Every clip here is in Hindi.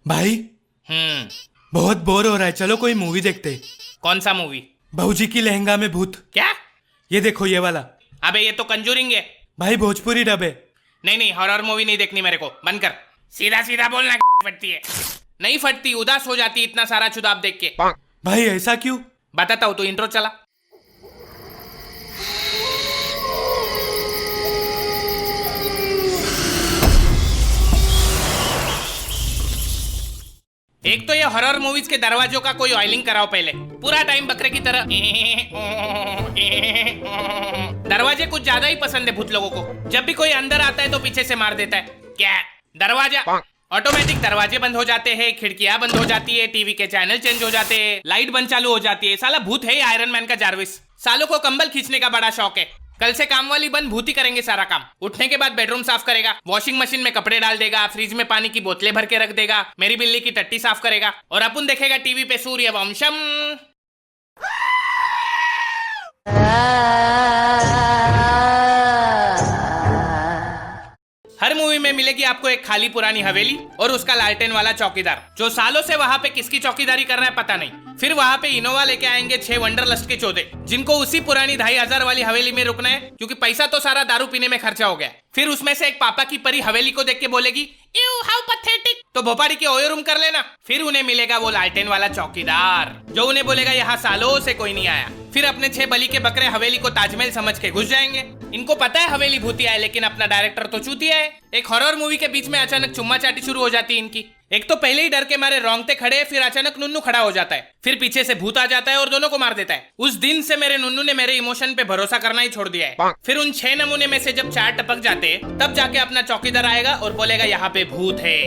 भाई हम्म। बहुत बोर हो रहा है, चलो कोई मूवी देखते। कौन सा मूवी? बहूजी की लहंगा में भूत। क्या? ये देखो ये वाला। अबे ये तो कंजूरिंग है। भाई भोजपुरी डब है। नहीं नहीं, हॉरर मूवी नहीं देखनी मेरे को, बंद कर। सीधा सीधा बोलना। फटती है? नहीं फटती, उदास हो जाती इतना सारा चुदाब देख के। भाई ऐसा क्यों? बताता हूँ, तो इंट्रो चला। एक तो ये हॉरर मूवीज के दरवाजों का कोई ऑयलिंग कराओ पहले, पूरा टाइम बकरे की तरह। दरवाजे कुछ ज्यादा ही पसंद है भूत लोगों को। जब भी कोई अंदर आता है तो पीछे से मार देता है। क्या दरवाजा? ऑटोमेटिक दरवाजे बंद हो जाते हैं, खिड़कियां बंद हो जाती है, टीवी के चैनल चेंज हो जाते हैं, लाइट बंद चालू हो जाती है। साला भूत है आयरन मैन का जारविस। सालों को कंबल खींचने का बड़ा शौक है। कल से काम वाली बंद भूत ही करेंगे सारा काम। उठने के बाद बेडरूम साफ करेगा, वॉशिंग मशीन में कपड़े डाल देगा, फ्रिज में पानी की बोतलें भर के रख देगा, मेरी बिल्ली की टट्टी साफ करेगा, और अपन देखेगा टीवी पे सूर्यवंशम। हर मूवी में मिलेगी आपको एक खाली पुरानी हवेली और उसका लालटेन वाला चौकीदार, जो सालों से वहां पे किसकी चौकीदारी कर रहा है पता नहीं। फिर वहां पे इनोवा लेके आएंगे 6 वंडरलस्ट के चौधे, जिनको उसी पुरानी 2500 वाली हवेली में रुकना है, क्योंकि पैसा तो सारा दारू पीने में खर्चा हो गया। फिर उसमें से एक पापा की परी हवेली को देख के बोलेगी, यू हाउ पैथेटिक, तो भोपाड़ी के ओयो रूम कर लेना। फिर उन्हें मिलेगा वो लालटेन वाला चौकीदार, जो उन्हें बोलेगा यहाँ सालों से कोई नहीं आया। फिर अपने 6 बलि के बकरे हवेली को ताजमहल समझ के घुस जाएंगे। इनको पता है हवेली भूतिया है, लेकिन अपना डायरेक्टर तो चूतिया है। एक हॉरर मूवी के बीच में अचानक चुम्मा चाटी शुरू हो जाती है इनकी। एक तो पहले ही डर के मारे रोंगटे खड़े, फिर अचानक नुन्नू खड़ा हो जाता है, फिर पीछे से भूत आ जाता है और दोनों को मार देता है। उस दिन से मेरे नुन्नू ने मेरे इमोशन पे भरोसा करना ही छोड़ दिया है। फिर उन 6 नमूने में से जब 4 टपक जाते तब जाके अपना चौकीदार आएगा और बोलेगा यहाँ पे भूत है।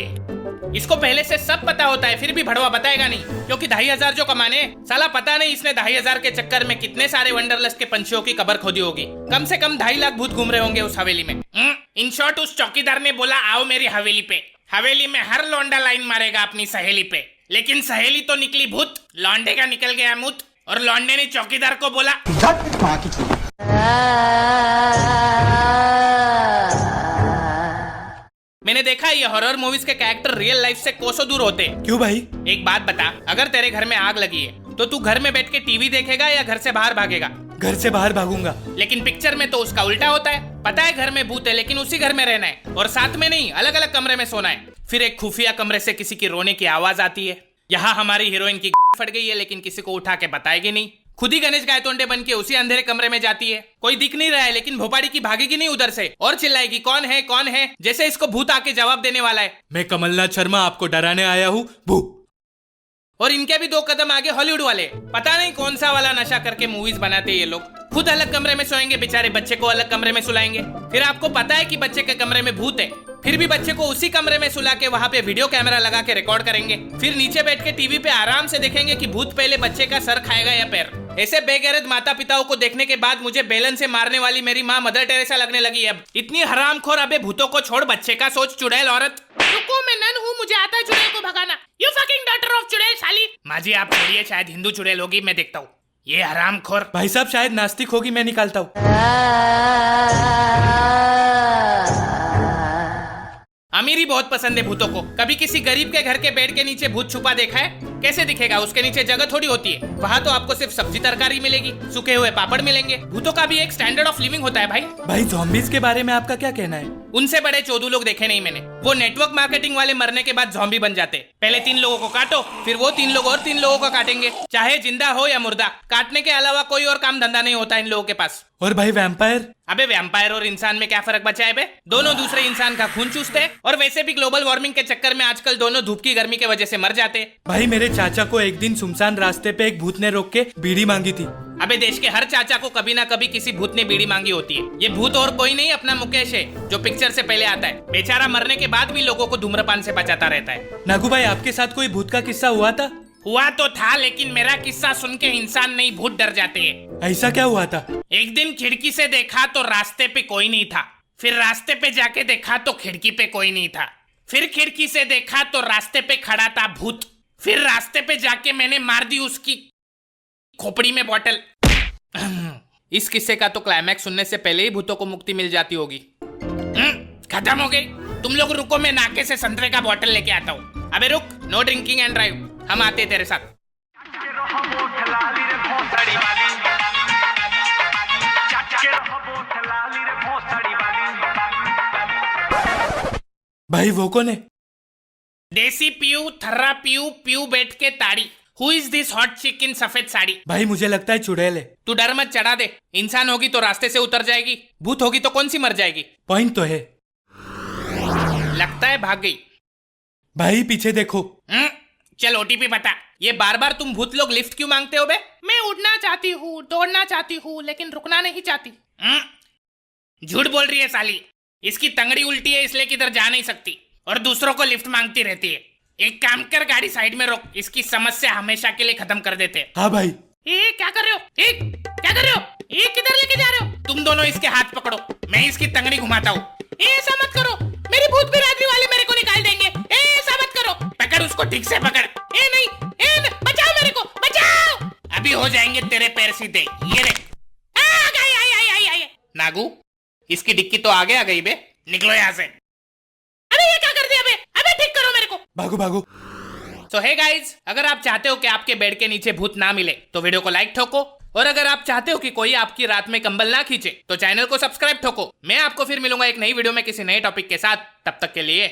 इसको पहले से सब पता होता है, फिर भी भड़वा बताएगा नहीं, क्योंकि 2500 जो कमाने, साला पता नहीं इसने 2500 के चक्कर में कितने सारे वंडरलस्ट के पंछियों की कब्र खोदी होगी। कम से कम 2.5 लाख भूत घूम रहे होंगे उस हवेली में। इन शॉर्ट उस चौकीदार ने बोला आओ मेरी हवेली पे। हवेली में हर लौंडा लाइन मारेगा अपनी सहेली पे, लेकिन सहेली तो निकली भूत, लौंडे का निकल गया मुत, और लौंडे ने चौकीदार को बोला मैंने देखा ये हॉरर मूवीज के कैरेक्टर रियल लाइफ से कोसों दूर होते हैं। क्यों भाई? एक बात बता, अगर तेरे घर में आग लगी है तो तू घर में बैठ के टीवी देखेगा या घर से बाहर भागेगा? घर से बाहर भागूंगा। लेकिन पिक्चर में तो उसका उल्टा होता है। पता है घर में भूत है, लेकिन उसी घर में रहना है और साथ में नहीं, अलग अलग कमरे में सोना है। फिर एक खुफिया कमरे से किसी की रोने की आवाज आती है। यहाँ हमारी हीरोइन की फट गई है, लेकिन किसी को उठा के बताएगी नहीं। खुद ही गणेश गायतोंडे बन के उसी अंधेरे कमरे में जाती है। कोई दिख नहीं रहा है, लेकिन भोपाड़ी की भागेगी नहीं उधर से और चिल्लाएगी कौन है कौन है, जैसे इसको भूत आके जवाब देने वाला है। मैं कमलनाथ शर्मा आपको डराने आया हूँ भू। और इनके भी 2 कदम आगे हॉलीवुड वाले, पता नहीं कौन सा वाला नशा करके मूवीज बनाते ये लोग। खुद अलग कमरे में सोएंगे बेचारे, बच्चे को अलग कमरे में सुलाएंगे। फिर आपको पता है कि बच्चे के कमरे में भूत है, फिर भी बच्चे को उसी कमरे में सुला के वहां पे वीडियो कैमरा लगा के रिकॉर्ड करेंगे। फिर नीचे बैठ के टीवी पे आराम से देखेंगे कि भूत पहले बच्चे का सर खाएगा या पैर। ऐसे बेगैरत माता पिताओं को देखने के बाद मुझे बेलन से मारने वाली मेरी माँ मदर टेरेसा लगने लगी। अब इतनी हरामखोर, अबे भूतों को छोड़, बच्चे का सोच चुड़ैल औरत। रुको, मैं नन हूँ, मुझे आता है चुड़ैल को भगाना। यू फकिंग डॉटर ऑफ चुड़ैल साली। माँ जी आप छोड़िए, शायद हिंदू चुड़ैल होगी, मैं देखता हूँ। ये हरामखोर भाई साहब शायद नास्तिक होगी, मैं निकालता हूँ। अमीरी बहुत पसंद है भूतों को। कभी किसी गरीब के घर के बेड के नीचे भूत छुपा देखा है? कैसे दिखेगा? उसके नीचे जगह थोड़ी होती है। वहाँ तो आपको सिर्फ सब्जी तरकारी मिलेगी, सूखे हुए पापड़ मिलेंगे। भूतों का भी एक स्टैंडर्ड ऑफ लिविंग होता है भाई। भाई ज़ॉम्बीज के बारे में आपका क्या कहना है? उनसे बड़े चोदू लोग देखे नहीं मैंने। वो नेटवर्क मार्केटिंग वाले मरने के बाद ज़ॉम्बी बन जाते। पहले 3 लोगों को काटो, फिर वो 3 लोग और 3 लोगों को काटेंगे, चाहे जिंदा हो या मुर्दा। काटने के अलावा कोई और काम धंधा नहीं होता इन लोगों के पास। और भाई वैम्पायर? अबे वैम्पायर और इंसान में क्या फर्क बचा है बे? दोनों दूसरे इंसान का खून चूसते हैं, और वैसे भी ग्लोबल वार्मिंग के चक्कर में आजकल दोनों धूप की गर्मी के वजह से मर जाते हैं। भाई मेरे चाचा को एक दिन सुनसान रास्ते पे एक भूत ने रोक के बीड़ी मांगी थी। अबे देश के हर चाचा को कभी ना कभी किसी भूत ने बीड़ी मांगी होती है। ये भूत और कोई नहीं, अपना मुकेश है, जो पिक्चर से पहले आता है। बेचारा मरने के बाद भी लोगों को धूम्रपान से बचाता रहता है। नागू भाई आपके साथ कोई भूत का किस्सा हुआ था? हुआ तो था, लेकिन मेरा किस्सा सुन के इंसान नहीं भूत डर जाते हैं। ऐसा क्या हुआ था? एक दिन खिड़की से देखा तो रास्ते पे कोई नहीं था। फिर रास्ते पे जाके देखा तो खिड़की पे कोई नहीं था। फिर खिड़की से देखा तो रास्ते पे खड़ा था भूत। फिर रास्ते पे जाके मैंने मार दी उसकी खोपड़ी में बॉटल। इस किस्से का तो क्लाइमैक्स सुनने से पहले ही भूतों को मुक्ति मिल जाती होगी। खत्म हो गई। तुम लोग रुको, मैं नाके से संतरे का बॉटल लेके आता हूँ। अबे रुक, नो ड्रिंकिंग एंड ड्राइव, हम आते हैं तेरे साथ। भाई वो कौन है? देसी पीयू थर्रा पीयू पीयू बैठ के ताड़ी। हु इज दिस हॉट चिक इन सफेद साड़ी? भाई मुझे लगता है चुड़ैल है। तू डर मत, चढ़ा दे। इंसान होगी तो रास्ते से उतर जाएगी, भूत होगी तो कौन सी मर जाएगी। पॉइंट तो है। लगता है भाग गई। भाई पीछे देखो। चल ओटीपी बता। ये बार बार तुम भूत लोग लिफ्ट क्यों मांगते हो बे? मैं उड़ना चाहती हूँ, दौड़ना चाहती हूँ, लेकिन रुकना नहीं चाहती। झूठ बोल रही है साली। इसकी तंगड़ी उल्टी है इसलिए किधर जा नहीं सकती और दूसरों को लिफ्ट मांगती रहती है। एक काम कर, गाड़ी साइड में रोक, इसकी समस्या हमेशा के लिए खत्म कर देते हैं। हाँ भाई। ए क्या कर रहे हो? क्या कर रहे हो? किधर लेके जा रहे हो? तुम दोनों इसके हाथ पकड़ो, मैं इसकी तंगड़ी घुमाता हूँ। ऐसा मत करो, मेरी भूत बिरादरी वाले मेरे को निकाल देंगे। ऐसा मत करो, पकड़ उसको, ठीक से पकड़। नहीं, बचाओ मेरे को, बचाओ। अभी हो जाएंगे तेरे पैर सीधे। ये देख। आई। नागू, इसकी डिक्की तो आगे आ गई बे, निकलो यहाँ से। अरे ये क्या कर दिया बे? अबे ठीक करो मेरे को। भागो। तो हे गाइज, अगर आप चाहते हो कि आपके बेड के नीचे भूत ना मिले तो वीडियो को लाइक ठोको, और अगर आप चाहते हो कि कोई आपकी रात में कंबल ना खींचे तो चैनल को सब्सक्राइब ठोको। मैं आपको फिर मिलूंगा एक नई वीडियो में किसी नए टॉपिक के साथ। तब तक के लिए